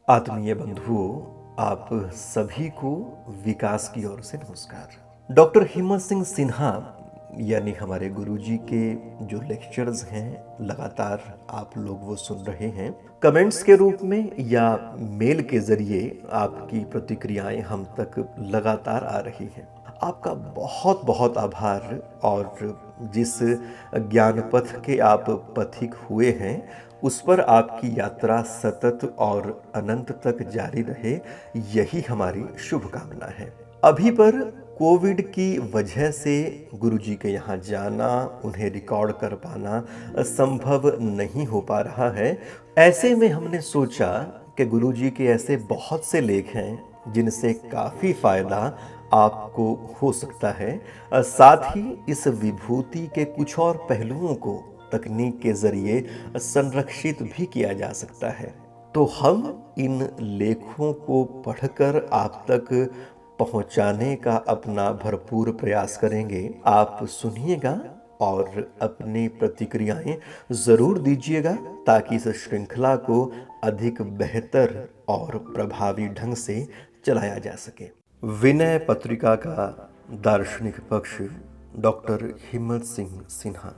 आत्मीय बंधुओं, आप सभी को विकास की ओर से नमस्कार। डॉक्टर हिम्मत सिंह सिन्हा यानी हमारे गुरुजी के जो लेक्चर्स हैं, लगातार आप लोग वो सुन रहे हैं। कमेंट्स के रूप में या मेल के जरिए आपकी प्रतिक्रियाएं हम तक लगातार आ रही हैं। आपका बहुत बहुत आभार। और जिस ज्ञान पथ के आप पथिक हुए हैं, उस पर आपकी यात्रा सतत और अनंत तक जारी रहे, यही हमारी शुभकामना है। अभी पर कोविड की वजह से गुरुजी के यहाँ जाना, उन्हें रिकॉर्ड कर पाना संभव नहीं हो पा रहा है। ऐसे में हमने सोचा कि गुरुजी के ऐसे बहुत से लेख हैं जिनसे काफ़ी फायदा आपको हो सकता है। साथ ही इस विभूति के कुछ और पहलुओं को तकनीक के जरिए संरक्षित भी किया जा सकता है। तो हम इन लेखों को पढ़कर आप तक पहुंचाने का अपना भरपूर प्रयास करेंगे। आप सुनिएगा और अपनी प्रतिक्रियाएं ज़रूर दीजिएगा, ताकि इस श्रृंखला को अधिक बेहतर और प्रभावी ढंग से चलाया जा सके। विनय पत्रिका का दार्शनिक पक्ष, डॉक्टर हिम्मत सिंह सिन्हा।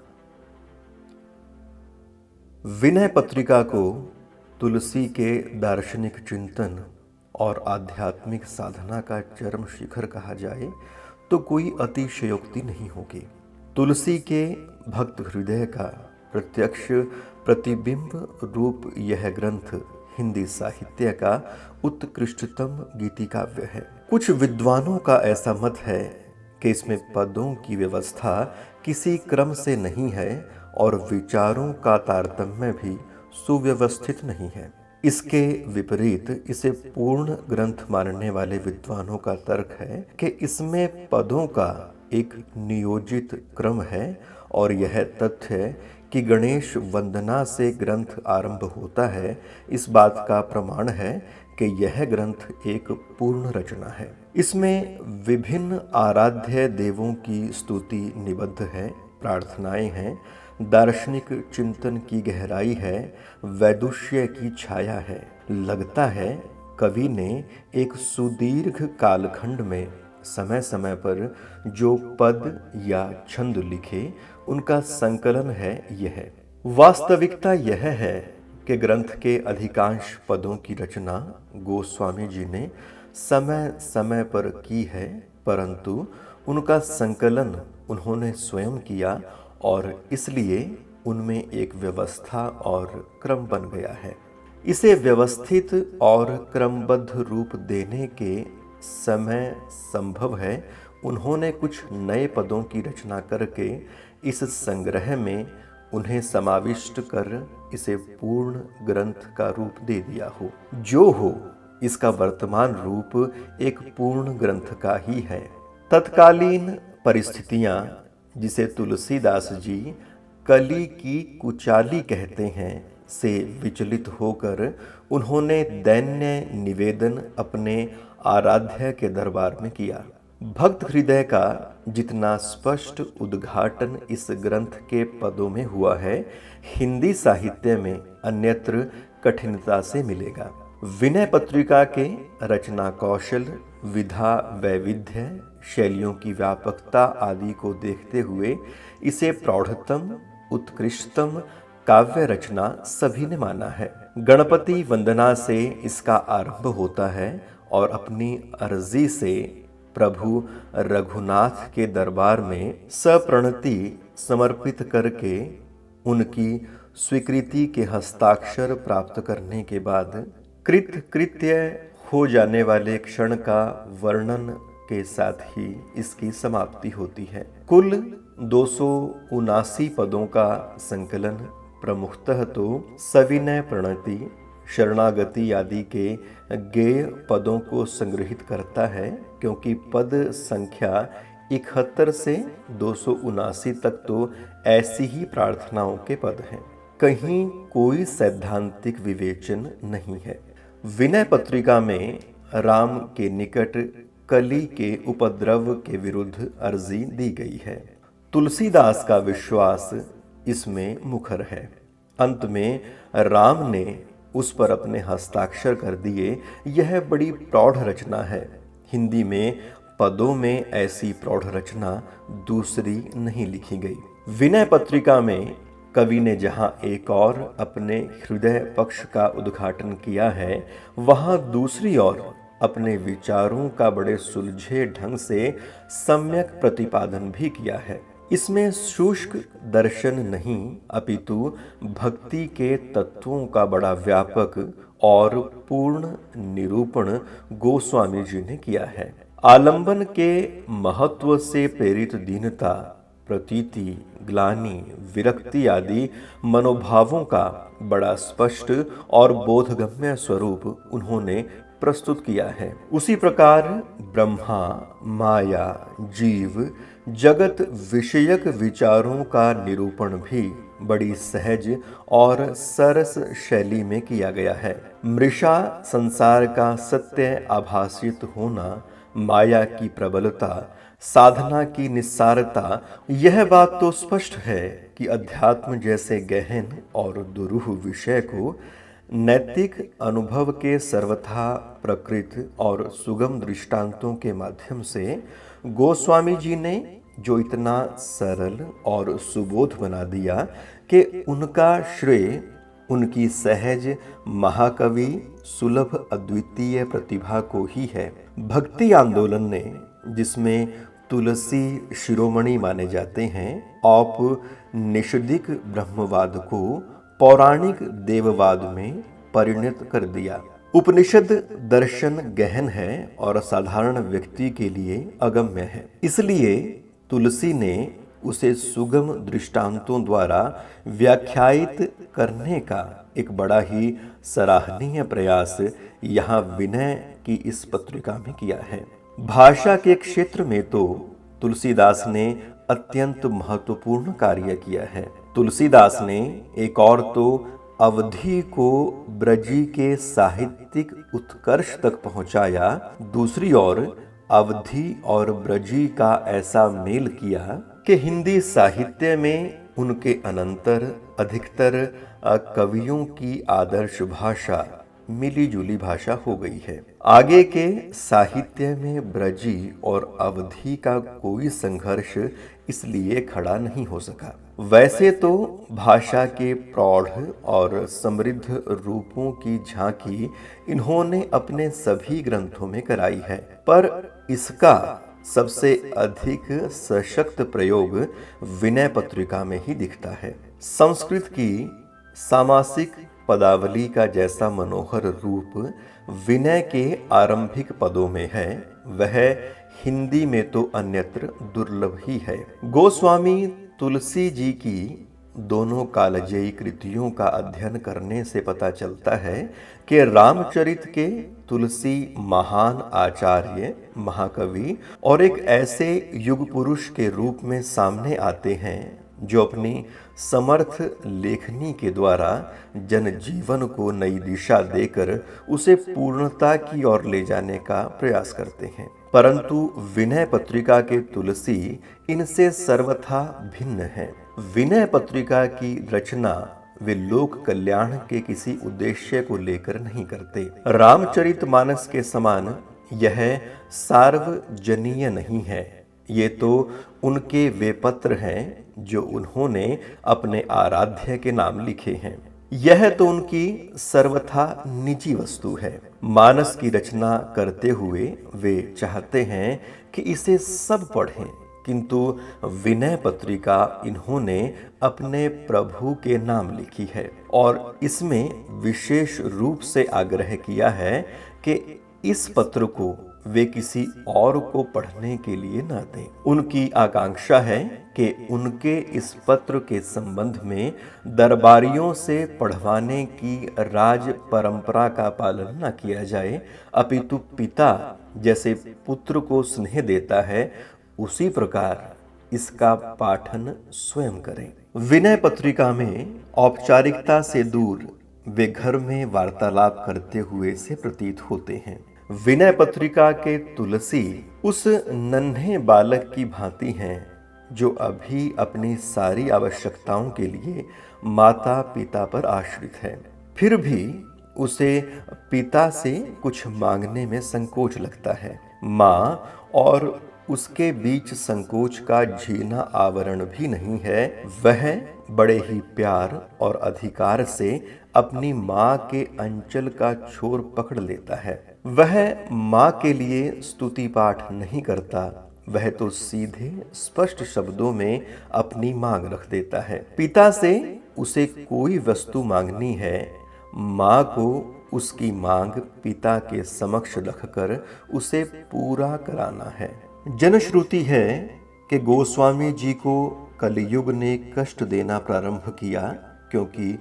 विनय पत्रिका को तुलसी के दार्शनिक चिंतन और आध्यात्मिक साधना का चरम शिखर कहा जाए तो कोई अतिशयोक्ति नहीं होगी। तुलसी के भक्त हृदय का प्रत्यक्ष प्रतिबिंब रूप यह ग्रंथ हिंदी साहित्य का उत्कृष्टतम गीतिकाव्य है। कुछ विद्वानों का ऐसा मत है कि इसमें पदों की व्यवस्था किसी क्रम से नहीं है और विचारों का तारतम्य भी सुव्यवस्थित नहीं है। इसके विपरीत इसे पूर्ण ग्रंथ मानने वाले विद्वानों का तर्क है कि इसमें पदों का एक नियोजित क्रम है, और यह तथ्य कि गणेश वंदना से ग्रंथ आरंभ होता है, इस बात का प्रमाण है कि यह ग्रंथ एक पूर्ण रचना है। इसमें विभिन्न आराध्य देवों की स्तुति निबद्ध है, प्रार्थनाएं हैं, दार्शनिक चिंतन की गहराई है, वैदुष्य की छाया है। लगता है कवि ने एक सुदीर्घ कालखंड में समय समय पर जो पद या छंद लिखे, उनका संकलन है यह। वास्तविकता यह है कि ग्रंथ के अधिकांश पदों की रचना गोस्वामी जी ने समय समय पर की है, परंतु उनका संकलन उन्होंने स्वयं किया और इसलिए उनमें एक व्यवस्था और क्रम बन गया है। इसे व्यवस्थित और क्रमबद्ध रूप देने के समय संभव है उन्होंने कुछ नए पदों की रचना करके इस संग्रह में उन्हें समाविष्ट कर इसे पूर्ण ग्रंथ का रूप दे दिया हो। जो हो, इसका वर्तमान रूप एक पूर्ण ग्रंथ का ही है। तत्कालीन परिस्थितियां, जिसे तुलसीदास जी कली की कुचाली कहते हैं, से विचलित होकर उन्होंने दैन्य निवेदन अपने आराध्य के दरबार में किया। भक्त हृदय का जितना स्पष्ट उद्घाटन इस ग्रंथ के पदों में हुआ है, हिंदी साहित्य में अन्यत्र कठिनता से मिलेगा। विनय पत्रिका के रचना कौशल, विधा वैविध्य, शैलियों की व्यापकता आदि को देखते हुए इसे प्रौढ़तम उत्कृष्टतम काव्य रचना सभी ने माना है। गणपति वंदना से इसका आरंभ होता है और अपनी अर्जी से प्रभु रघुनाथ के दरबार में सप्रणति समर्पित करके उनकी स्वीकृति के हस्ताक्षर प्राप्त करने के बाद कृत्य हो जाने वाले क्षण का वर्णन के साथ ही इसकी समाप्ति होती है। कुल 279 पदों का संकलन प्रमुखतः तो सविनय प्रणति, शरणागति आदि के गेय पदों को संग्रहित करता है, क्योंकि पद संख्या 71 से 279 तक तो ऐसी ही प्रार्थनाओं के पद हैं। कहीं कोई सैद्धांतिक विवेचन नहीं है। विनय पत्रिका में राम के निकट कली के उपद्रव के विरुद्ध अर्जी दी गई है। तुलसीदास का विश्वास इसमें मुखर है। अंत में राम ने उस पर अपने हस्ताक्षर कर दिए। यह बड़ी प्रौढ़ रचना है। हिंदी में पदों में ऐसी प्रौढ़ रचना दूसरी नहीं लिखी गई। विनय पत्रिका में कवि ने जहाँ एक और अपने हृदय पक्ष का उद्घाटन किया है, वहाँ दूसरी ओर अपने विचारों का बड़े सुलझे ढंग से सम्यक प्रतिपादन भी किया है। इसमें शुष्क दर्शन नहीं, अपितु भक्ति के तत्वों का बड़ा व्यापक और पूर्ण निरूपण गोस्वामी जी ने किया है। आलंबन के महत्व से प्रेरित दीनता, प्रतीति, ग्लानि, विरक्ति आदि मनोभावों का बड़ा स्पष्ट और बोधगम्य स्वरूप उन्होंने प्रस्तुत किया है। उसी प्रकार ब्रह्मा, माया, जीव, जगत विषयक विचारों का निरूपण भी बड़ी सहज और सरस शैली में किया गया है। मृषा संसार का सत्य आभासित होना, माया की प्रबलता, साधना की निस्सारता, यह बात तो स्पष्ट है कि अध्यात्म जैसे गहन और दुरूह विषय को नैतिक अनुभव के सर्वथा प्रकृत और सुगम दृष्टांतों के माध्यम से गोस्वामी जी ने जो इतना सरल और सुबोध बना दिया कि उनका श्रेय उनकी सहज, महाकवि, सुलभ अद्वितीय प्रतिभा को ही है। भक्ति आंदोलन ने, जिसमें तुलसी शिरोमणि माने जाते हैं, औपनिषदिक ब्रह्मवाद को पौराणिक देववाद में परिणत कर दिया। उपनिषद दर्शन गहन है और साधारण व्यक्ति के लिए अगम्य है। इसलिए तुलसी ने उसे सुगम दृष्टांतों द्वारा व्याख्यायित करने का एक बड़ा ही सराहनीय प्रयास यहाँ विनय की इस पत्रिका में किया है। भाषा के क्षेत्र में तो तुलसीदास ने अत्यंत महत्वपूर्ण कार्य किया है। तुलसीदास ने एक और तो अवधि को ब्रजी के साहित्यिक उत्कर्ष तक पहुंचाया, दूसरी ओर अवधि और ब्रजी का ऐसा मेल किया कि हिंदी साहित्य में उनके अनंतर अधिकतर कवियों की आदर्श भाषा मिली जुली भाषा हो गई है। आगे के साहित्य में ब्रजी और अवधि का कोई संघर्ष इसलिए खड़ा नहीं हो सका। वैसे तो भाषा के प्रौढ़ और समृद्ध रूपों की झांकी इन्होंने अपने सभी ग्रंथों में कराई है, पर इसका सबसे अधिक सशक्त प्रयोग विनय पत्रिका में ही दिखता है। संस्कृत की सामासिक पदावली का जैसा मनोहर रूप विनय के आरंभिक पदों में है, वह हिंदी में तो अन्यत्र दुर्लभ ही है। गोस्वामी तुलसी जी की दोनों कालजयी कृतियों का अध्ययन करने से पता चलता है कि रामचरित के तुलसी महान आचार्य, महाकवि और एक ऐसे युग पुरुष के रूप में सामने आते हैं जो अपनी समर्थ लेखनी के द्वारा जनजीवन को नई दिशा देकर उसे पूर्णता की ओर ले जाने का प्रयास करते हैं। परंतु विनय पत्रिका के तुलसी इनसे सर्वथा भिन्न है। विनय पत्रिका की रचना वे लोक कल्याण के किसी उद्देश्य को लेकर नहीं करते। रामचरितमानस के समान यह सार्वजनीय नहीं है। ये तो उनके वे पत्र हैं जो उन्होंने अपने आराध्य के नाम लिखे हैं। यह तो उनकी सर्वथा निजी वस्तु है। मानस की रचना करते हुए वे चाहते हैं कि इसे सब पढ़ें, किंतु विनय पत्रिका इन्होंने अपने प्रभु के नाम लिखी है और इसमें विशेष रूप से आग्रह किया है कि इस पत्र को वे किसी और को पढ़ने के लिए न दें। उनकी आकांक्षा है कि उनके इस पत्र के संबंध में दरबारियों से पढ़वाने की राज परंपरा का पालन न किया जाए, अपितु पिता जैसे पुत्र को स्नेह देता है उसी प्रकार इसका पाठन स्वयं करें। विनय पत्रिका में औपचारिकता से दूर वे घर में वार्तालाप करते हुए से प्रतीत होते हैं। विनय पत्रिका के तुलसी उस नन्हे बालक की भांति हैं जो अभी अपनी सारी आवश्यकताओं के लिए माता पिता पर आश्रित है। फिर भी उसे पिता से कुछ मांगने में संकोच लगता है। माँ और उसके बीच संकोच का झीना आवरण भी नहीं है। वह बड़े ही प्यार और अधिकार से अपनी माँ के अंचल का छोर पकड़ लेता है। वह माँ के लिए स्तुति पाठ नहीं करता, वह तो सीधे स्पष्ट शब्दों में अपनी मांग रख देता है। पिता से उसे कोई वस्तु मांगनी है, माँ को उसकी मांग पिता के समक्ष रखकर उसे पूरा कराना है। जनश्रुति है कि गोस्वामी जी को कलयुग ने कष्ट देना प्रारंभ किया, क्योंकि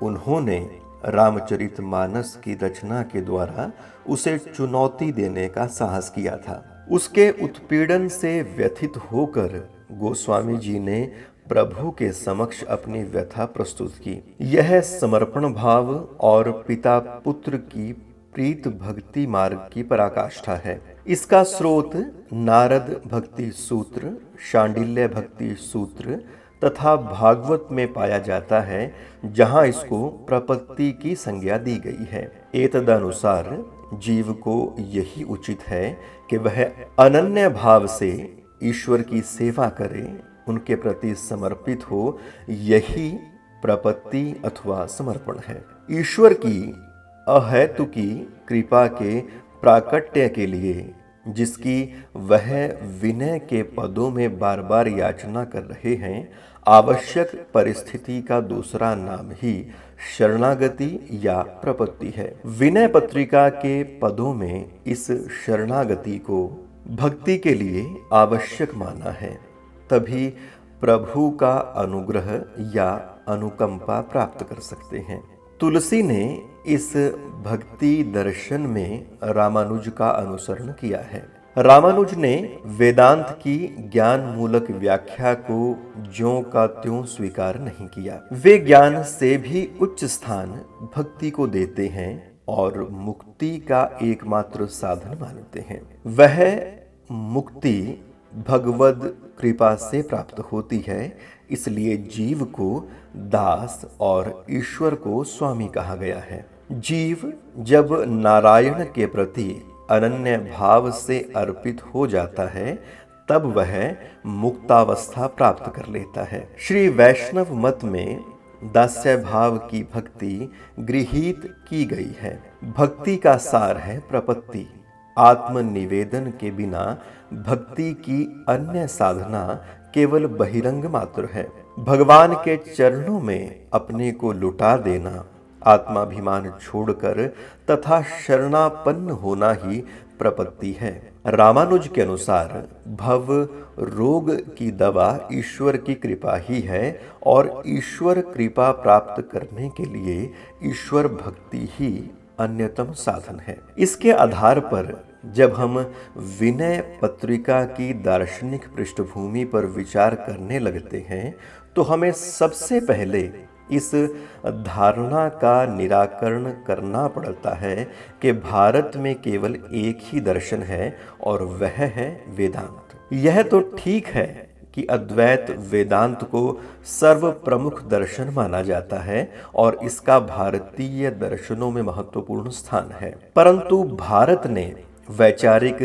उन्होंने रामचरितमानस की रचना के द्वारा उसे चुनौती देने का साहस किया था। उसके उत्पीड़न से व्यथित होकर गोस्वामी जी ने प्रभु के समक्ष अपनी व्यथा प्रस्तुत की। यह समर्पण भाव और पिता पुत्र की प्रीत भक्ति मार्ग की पराकाष्ठा है। इसका स्रोत नारद भक्ति सूत्र, शांडिल्य भक्ति सूत्र तथा भागवत में पाया जाता है, जहां इसको प्रपत्ति की संज्ञा दी गई है। एतदनुसार जीव को यही उचित है कि वह अनन्य भाव से ईश्वर की सेवा करे, उनके प्रति समर्पित हो। यही प्रपत्ति अथवा समर्पण है। ईश्वर की अहेतुकी कृपा के प्राकट्य के लिए जिसकी वह विनय के पदों में बार बार याचना कर रहे हैं, आवश्यक परिस्थिति का दूसरा नाम ही शरणागति या प्रपत्ति है। विनय पत्रिका के पदों में इस शरणागति को भक्ति के लिए आवश्यक माना है, तभी प्रभु का अनुग्रह या अनुकंपा प्राप्त कर सकते हैं। तुलसी ने इस भक्ति दर्शन में रामानुज का अनुसरण किया है। रामानुज ने वेदांत की ज्ञान मूलक व्याख्या को ज्यों का त्यों स्वीकार नहीं किया। वे ज्ञान से भी उच्च स्थान भक्ति को देते हैं और मुक्ति का एकमात्र साधन मानते हैं। वह मुक्ति भगवद कृपा से प्राप्त होती है, इसलिए जीव को दास और ईश्वर को स्वामी कहा गया है। जीव जब नारायण के प्रति अनन्य भाव से अर्पित हो जाता है, तब वह मुक्तावस्था प्राप्त कर लेता है। श्री वैष्णव मत में दास्य भाव की भक्ति गृहीत की गई है। भक्ति का सार है प्रपत्ति। आत्मनिवेदन के बिना भक्ति की अन्य साधना केवल बहिरंग मात्र है। भगवान के चरणों में अपने को लुटा देना, आत्माभिमान छोड़कर तथा शरणापन्न होना ही प्रपत्ति है। रामानुज के अनुसार भव रोग की दवा ईश्वर की कृपा ही है और ईश्वर कृपा प्राप्त करने के लिए ईश्वर भक्ति ही अन्यतम साधन है। इसके आधार पर जब हम विनय पत्रिका की दार्शनिक पृष्ठभूमि पर विचार करने लगते हैं, तो हमें सबसे पहले इस धारणा का निराकरण करना पड़ता है कि भारत में केवल एक ही दर्शन है और वह है वेदांत। यह तो ठीक है कि अद्वैत वेदांत को सर्व प्रमुख दर्शन माना जाता है और इसका भारतीय दर्शनों में महत्वपूर्ण स्थान है, परंतु भारत ने वैचारिक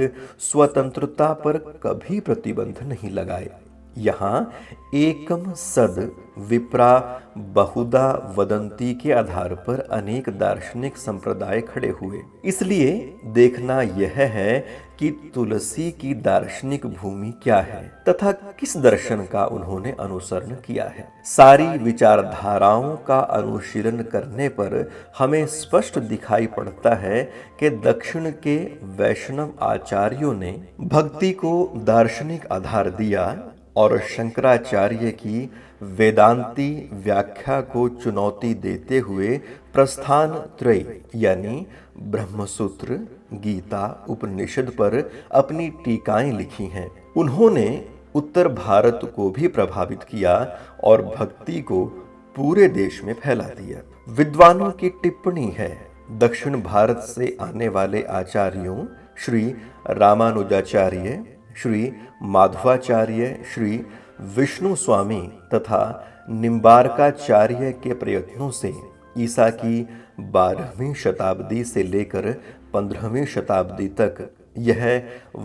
स्वतंत्रता पर कभी प्रतिबंध नहीं लगाए। यहाँ एकम सद विप्रा बहुधा वदंती के आधार पर अनेक दार्शनिक संप्रदाय खड़े हुए। इसलिए देखना यह है कि तुलसी की दार्शनिक भूमि क्या है तथा किस दर्शन का उन्होंने अनुसरण किया है। सारी विचारधाराओं का अनुशीलन करने पर हमें स्पष्ट दिखाई पड़ता है कि दक्षिण के वैष्णव आचार्यों ने भक्ति को दार्शनिक आधार दिया और शंकराचार्य की वेदांती व्याख्या को चुनौती देते हुए प्रस्थान त्रय यानी ब्रह्मसूत्र, गीता, उपनिषद पर अपनी टीकाएं लिखी हैं। उन्होंने उत्तर भारत को भी प्रभावित किया और भक्ति को पूरे देश में फैला दिया। विद्वानों की टिप्पणी है, दक्षिण भारत से आने वाले आचार्यों श्री रामानुजाचार्य, श्री माधवाचार्य, श्री विष्णु स्वामी तथा निम्बारकाचार्य के प्रयत्नों से ईसा की 12वीं शताब्दी से लेकर 15वीं शताब्दी तक यह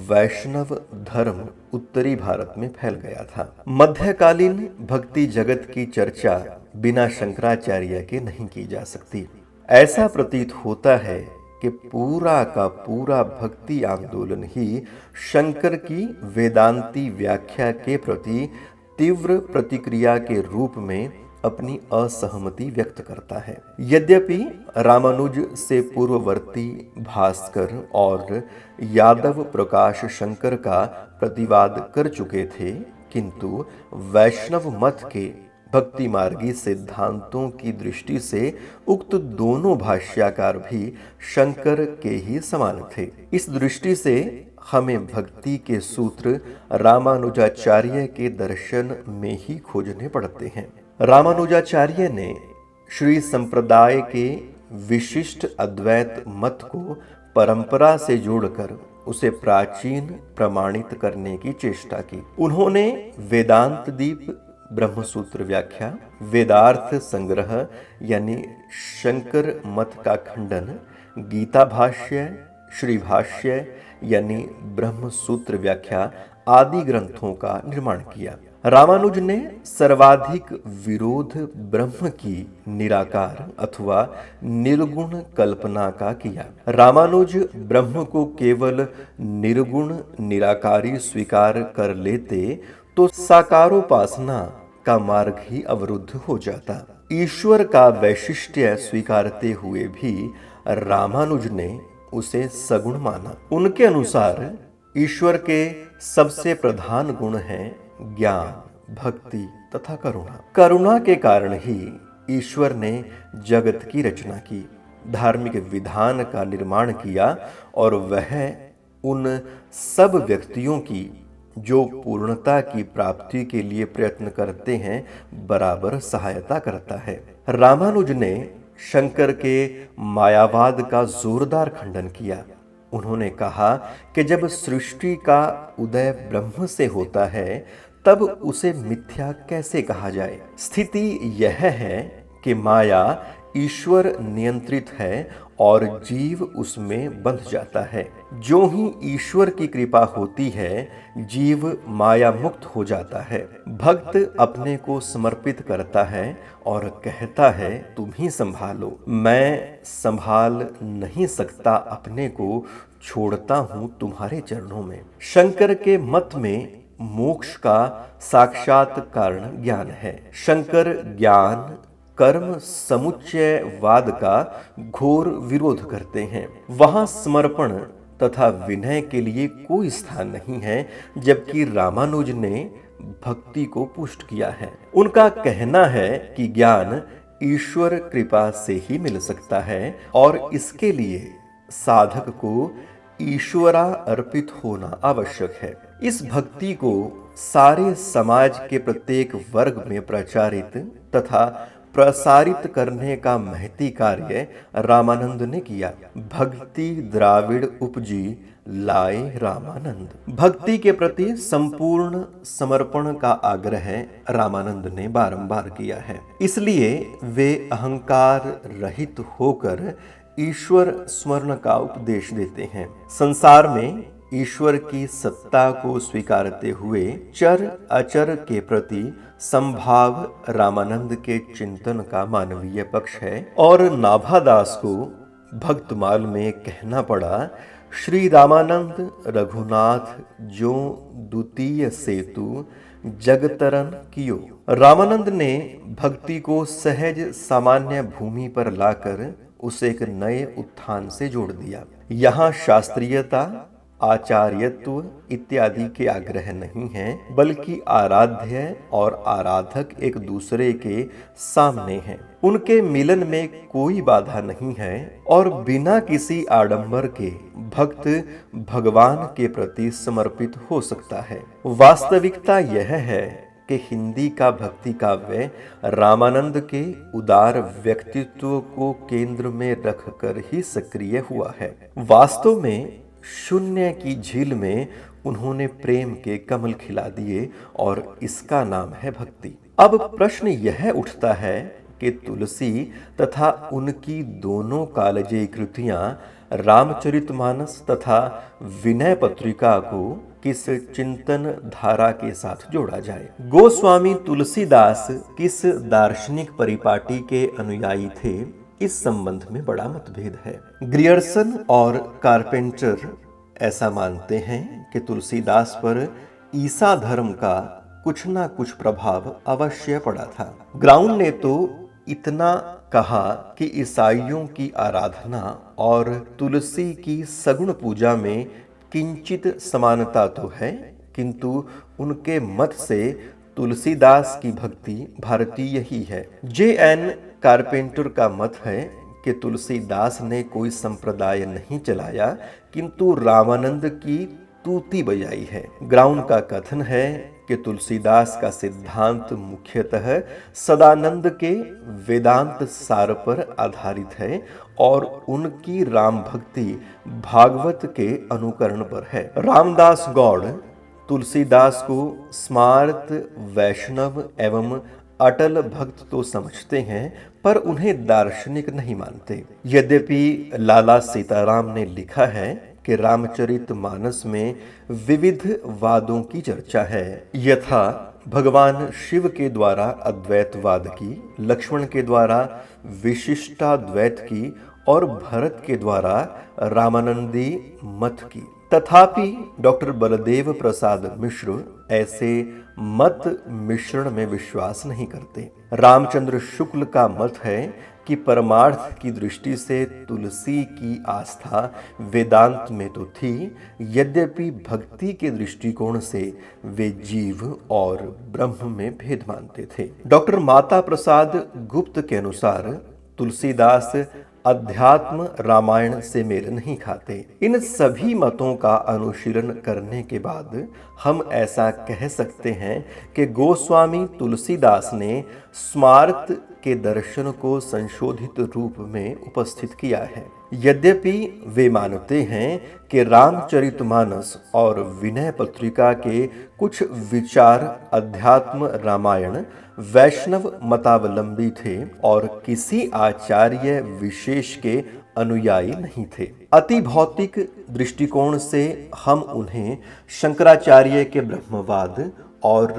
वैष्णव धर्म उत्तरी भारत में फैल गया था। मध्यकालीन भक्ति जगत की चर्चा बिना शंकराचार्य के नहीं की जा सकती। ऐसा प्रतीत होता है कि पूरा का पूरा भक्ति आंदोलन ही शंकर की वेदांती व्याख्या के प्रति तीव्र प्रतिक्रिया के रूप में अपनी असहमति व्यक्त करता है। यद्यपि रामानुज से पूर्ववर्ती भास्कर और यादव प्रकाश शंकर का प्रतिवाद कर चुके थे, किंतु वैष्णव मत के भक्ति मार्गी सिद्धांतों की दृष्टि से उक्त दोनों भाष्यकार भी शंकर के ही समान थे। इस दृष्टि से हमें भक्ति के सूत्र रामानुजाचार्य के दर्शन में ही खोजने पड़ते हैं। रामानुजाचार्य ने श्री संप्रदाय के विशिष्ट अद्वैत मत को परंपरा से जोड़कर उसे प्राचीन प्रमाणित करने की चेष्टा की। उन्होंने वेदांत दीप, ब्रह्मसूत्र व्याख्या, वेदार्थ संग्रह यानी शंकर मत का खंडन, गीता भाष्य, श्री भाष्य यानी ब्रह्मसूत्र व्याख्या आदि ग्रंथों का निर्माण किया। रामानुज ने सर्वाधिक विरोध ब्रह्म की निराकार अथवा निर्गुण कल्पना का किया। रामानुज ब्रह्म को केवल निर्गुण निराकारी स्वीकार कर लेते तो साकारोपासना का मार्ग ही अवरुद्ध हो जाता। ईश्वर का वैशिष्ट्य स्वीकारते हुए भी रामानुज ने उसे सगुण माना। उनके अनुसार ईश्वर के सबसे प्रधान गुण हैं ज्ञान, भक्ति तथा करुणा। करुणा के कारण ही ईश्वर ने जगत की रचना की, धार्मिक विधान का निर्माण किया और वह उन सब व्यक्तियों की जो पूर्णता की प्राप्ति के लिए प्रयत्न करते हैं बराबर सहायता करता है। रामानुज ने शंकर के मायावाद का जोरदार खंडन किया। उन्होंने कहा कि जब सृष्टि का उदय ब्रह्म से होता है तब उसे मिथ्या कैसे कहा जाए। स्थिति यह है कि माया ईश्वर नियंत्रित है और जीव उसमें बंध जाता है। जो ही ईश्वर की कृपा होती है, जीव माया मुक्त हो जाता है। भक्त अपने को समर्पित करता है और कहता है तुम ही संभालो, मैं संभाल नहीं सकता अपने को, छोड़ता हूं तुम्हारे चरणों में। शंकर के मत में मोक्ष का साक्षात कारण ज्ञान है। शंकर ज्ञान कर्म समुच्चयवाद का घोर विरोध करते हैं। वहां समर्पण तथा विनय के लिए कोई स्थान नहीं है, जबकि रामानुज ने भक्ति को पुष्ट किया है। उनका कहना है कि ज्ञान ईश्वर कृपा से ही मिल सकता है और इसके लिए साधक को ईश्वरा अर्पित होना आवश्यक है। इस भक्ति को सारे समाज के प्रत्येक वर्ग में प्रचारित तथा प्रसारित करने का महती कार्य रामानंद ने किया। भक्ति द्राविड़ उपजी लाए रामानंद। भक्ति के प्रति संपूर्ण समर्पण का आग्रह रामानंद ने बारंबार किया है। इसलिए वे अहंकार रहित होकर ईश्वर स्मरण का उपदेश देते हैं। संसार में ईश्वर की सत्ता को स्वीकारते हुए चर अचर के प्रति संभाव रामानंद के चिंतन का मानवीय पक्ष है। और नाभादास को भक्तमाल में कहना पड़ा, श्री रामानंद रघुनाथ जो द्वितीय सेतु जगतरन कियो। रामानंद ने भक्ति को सहज सामान्य भूमि पर लाकर उसे एक नए उत्थान से जोड़ दिया। यहाँ शास्त्रीयता, आचार्यत्व इत्यादि के आग्रह नहीं है, बल्कि आराध्य और आराधक एक दूसरे के सामने हैं। उनके मिलन में कोई बाधा नहीं है और बिना किसी आडंबर के भक्त भगवान के प्रति समर्पित हो सकता है। वास्तविकता यह है कि हिंदी का भक्ति काव्य रामानंद के उदार व्यक्तित्व को केंद्र में रखकर ही सक्रिय हुआ है। वास्तव में शून्य की झील में उन्होंने प्रेम के कमल खिला दिए और इसका नाम है भक्ति। अब प्रश्न यह उठता है कि तुलसी तथा उनकी दोनों कालजयी कृतियां रामचरितमानस तथा विनय पत्रिका को किस चिंतन धारा के साथ जोड़ा जाए। गोस्वामी तुलसीदास किस दार्शनिक परिपाटी के अनुयायी थे, इस संबंध में बड़ा मतभेद है। ग्रियर्सन और कारपेंटर ऐसा मानते हैं कि तुलसीदास पर ईसा धर्म का कुछ ना कुछ प्रभाव अवश्य पड़ा था। ग्राउंड ने तो इतना कहा कि ईसाइयों की आराधना और तुलसी की सगुण पूजा में किंचित समानता तो है, किंतु उनके मत से तुलसीदास की भक्ति भारतीय ही है। जे.एन. कारपेंटर का मत है कि तुलसीदास ने कोई संप्रदाय नहीं चलाया, किंतु रामानंद की तूती बजाई है। ग्राउंड का कथन है कि तुलसीदास का सिद्धांत मुख्यतः सदानंद के वेदांत सार पर आधारित है और उनकी राम भक्ति भागवत के अनुकरण पर है। रामदास गौड़ तुलसीदास को स्मार्त वैष्णव एवं अटल भक्त तो समझते हैं, पर उन्हें दार्शनिक नहीं मानते। यद्यपि लाला सीताराम ने लिखा है कि रामचरितमानस में विविध वादों की चर्चा है, यथा भगवान शिव के द्वारा अद्वैतवाद की, लक्ष्मण के द्वारा विशिष्टाद्वैत की और भरत के द्वारा रामानंदी मत की। तथापि डॉक्टर बलदेव प्रसाद मिश्र ऐसे मत मिश्रण में विश्वास नहीं करते। रामचंद्र शुक्ल का मत है कि परमार्थ की दृष्टि से तुलसी की आस्था वेदांत में तो थी, यद्यपि भक्ति के दृष्टिकोण से वे जीव और ब्रह्म में भेद मानते थे। डॉक्टर माता प्रसाद गुप्त के अनुसार तुलसीदास अध्यात्म रामायण से मेल नहीं खाते। इन सभी मतों का अनुशीलन करने के बाद हम ऐसा कह सकते हैं कि गोस्वामी तुलसीदास ने स्मार्त के दर्शन को संशोधित रूप में उपस्थित किया है। यद्यपि वे मानते हैं कि रामचरितमानस और विनय पत्रिका के कुछ विचार अध्यात्म रामायण वैष्णव मतावलंबी थे और किसी आचार्य विशेष के अनुयायी नहीं थे। अति भौतिक दृष्टिकोण से हम उन्हें शंकराचार्य के ब्रह्मवाद और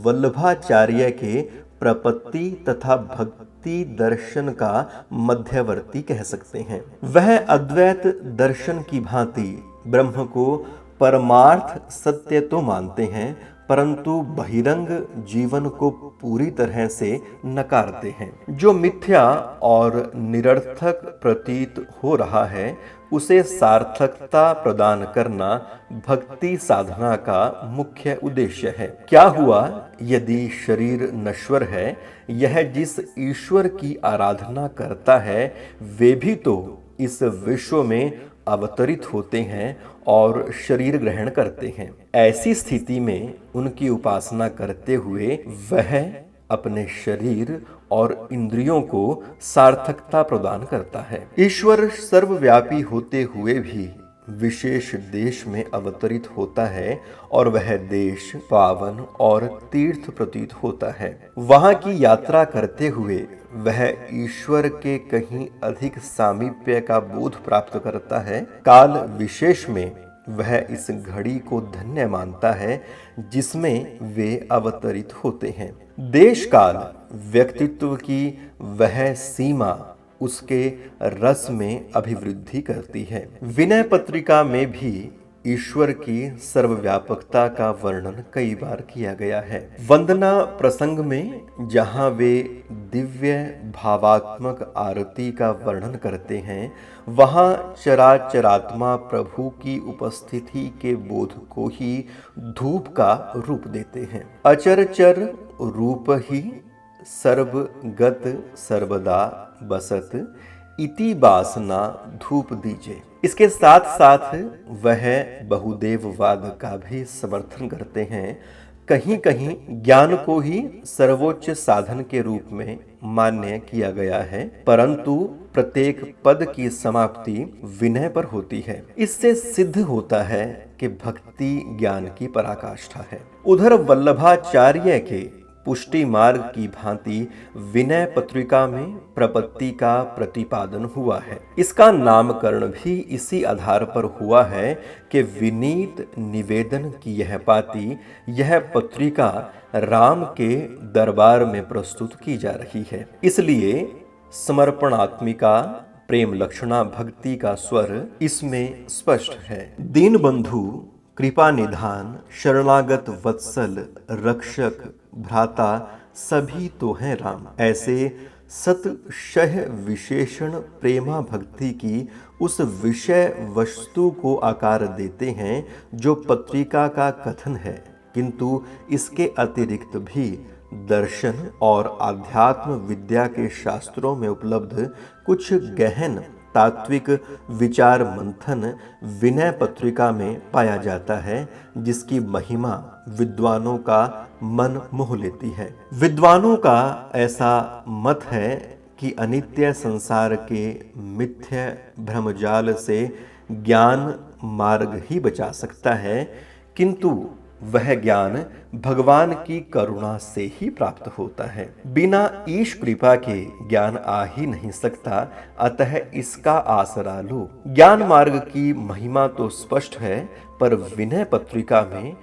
वल्लभाचार्य के प्रपत्ति तथा भक्ति दर्शन का मध्यवर्ती कह सकते हैं। वह अद्वैत दर्शन की भांति ब्रह्म को परमार्थ सत्य तो मानते हैं, परंतु बहिरंग जीवन को पूरी तरह से नकारते हैं। जो मिथ्या और निरर्थक प्रतीत हो रहा है, उसे सार्थकता प्रदान करना भक्ति साधना का मुख्य उद्देश्य है। क्या हुआ यदि शरीर नश्वर है? यह जिस ईश्वर की आराधना करता है, वे भी तो इस विश्व में अवतरित होते हैं और शरीर ग्रहण करते हैं। ऐसी स्थिति में उनकी उपासना करते हुए वह अपने शरीर और इंद्रियों को सार्थकता प्रदान करता है। ईश्वर सर्वव्यापी होते हुए भी विशेष देश में अवतरित होता है और वह देश पावन और तीर्थ प्रतीत होता है। वहां की यात्रा करते हुए वह ईश्वर के कहीं अधिक सामीप्य का बोध प्राप्त करता है। काल विशेष में वह इस घड़ी को धन्य मानता है जिसमें वे अवतरित होते हैं। देश काल व्यक्तित्व की वह सीमा उसके रस में अभिवृद्धि करती है। विनय पत्रिका में भी ईश्वर की सर्वव्यापकता का वर्णन कई बार किया गया है। वंदना प्रसंग में जहाँ वे दिव्य भावात्मक आरती का वर्णन करते हैं, वहाँ चराचरात्मा प्रभु की उपस्थिति के बोध को ही धूप का रूप देते हैं। अचरचर रूप ही सर्वगत सर्वदा बसत इति वासना धूप दीजे। इसके साथ साथ वह बहुदेववाद का भी समर्थन करते हैं। कहीं कहीं ज्ञान को ही सर्वोच्च साधन के रूप में मान्य किया गया है, परंतु प्रत्येक पद की समाप्ति विनय पर होती है। इससे सिद्ध होता है कि भक्ति ज्ञान की पराकाष्ठा है। उधर वल्लभाचार्य के पुष्टि मार्ग की भांति विनय पत्रिका में प्रपत्ति का प्रतिपादन हुआ है। इसका नामकरण भी इसी आधार पर हुआ है कि विनीत निवेदन की यह पाती, यह पत्रिका राम के दरबार में प्रस्तुत की जा रही है। इसलिए समर्पणात्मिका प्रेम लक्षणा भक्ति का स्वर इसमें स्पष्ट है। दीनबंधु, कृपा निधान, शरणागत वत्सल, रक्षक, भ्राता सभी तो हैं राम। ऐसे सतशह विशेषण प्रेमा भक्ति की उस विषय वस्तु को आकार देते हैं जो पत्रिका का कथन है, किंतु इसके अतिरिक्त भी दर्शन और आध्यात्म विद्या के शास्त्रों में उपलब्ध कुछ गहन तात्विक विचार मंथन विनय पत्रिका में पाया जाता है, जिसकी महिमा विद्वानों का मन मोह लेती है। विद्वानों का ऐसा मत है कि अनित्य संसार के मिथ्य भ्रमजाल से ज्ञान मार्ग ही बचा सकता है, किंतु वह ज्ञान भगवान की करुणा से ही प्राप्त होता है। बिना ईश कृपा के ज्ञान आ ही नहीं सकता, अतः इसका आसरा लो। ज्ञान मार्ग की महिमा तो स्पष्ट है, पर विनय पत्रिका में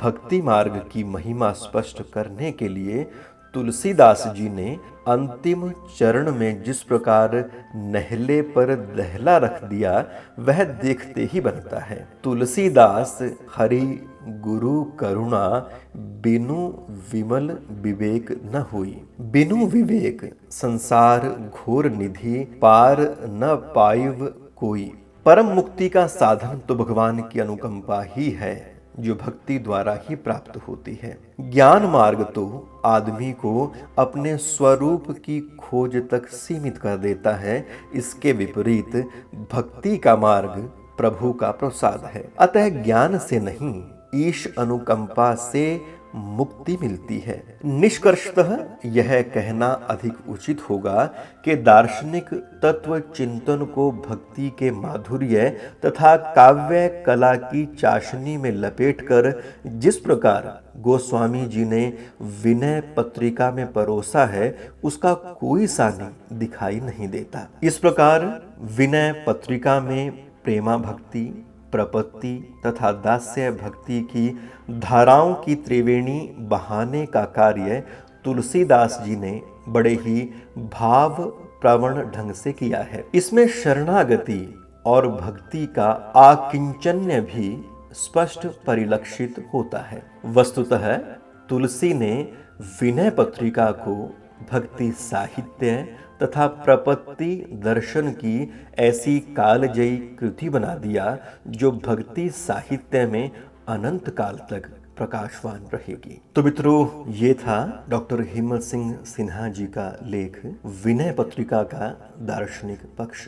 भक्ति मार्ग की महिमा स्पष्ट करने के लिए तुलसीदास जी ने अंतिम चरण में जिस प्रकार नहले पर दहला रख दिया, वह देखते ही बनता है। तुलसीदास हरि गुरु करुणा बिनु विमल विवेक न हुई। बिनु विवेक संसार घोर निधि पार न पाइव कोई। परम मुक्ति का साधन तो भगवान की अनुकंपा ही है, जो भक्ति द्वारा ही प्राप्त होती है। ज्ञान मार्ग तो आदमी को अपने स्वरूप की खोज तक सीमित कर देता है। इसके विपरीत भक्ति का मार्ग प्रभु का प्रसाद है। अतः ज्ञान से नहीं, ईश अनुकंपा से मुक्ति मिलती है। निष्कर्षतः यह कहना अधिक उचित होगा कि दार्शनिक तत्व चिंतन को भक्ति के माधुर्य तथा काव्य कला की चाशनी में लपेटकर जिस प्रकार गोस्वामी जी ने विनय पत्रिका में परोसा है, उसका कोई सानी दिखाई नहीं देता। इस प्रकार विनय पत्रिका में प्रेमा भक्ति, प्रपत्ति तथा दास्य भक्ति की धाराओं की त्रिवेणी बहाने का कार्य तुलसीदास जी ने बड़े ही भाव प्रवण ढंग से किया है। इसमें शरणागति और भक्ति का आकिंचन्य भी स्पष्ट परिलक्षित होता है। वस्तुतः तुलसी ने विनय पत्रिका को भक्ति साहित्य तथा प्रपत्ति दर्शन की ऐसी कालजयी कृति बना दिया, जो भक्ति साहित्य में अनंत काल तक प्रकाशवान रहेगी। तो मित्रों, ये था डॉक्टर हिम्मत सिंह सिन्हा जी का लेख विनय पत्रिका का दार्शनिक पक्ष।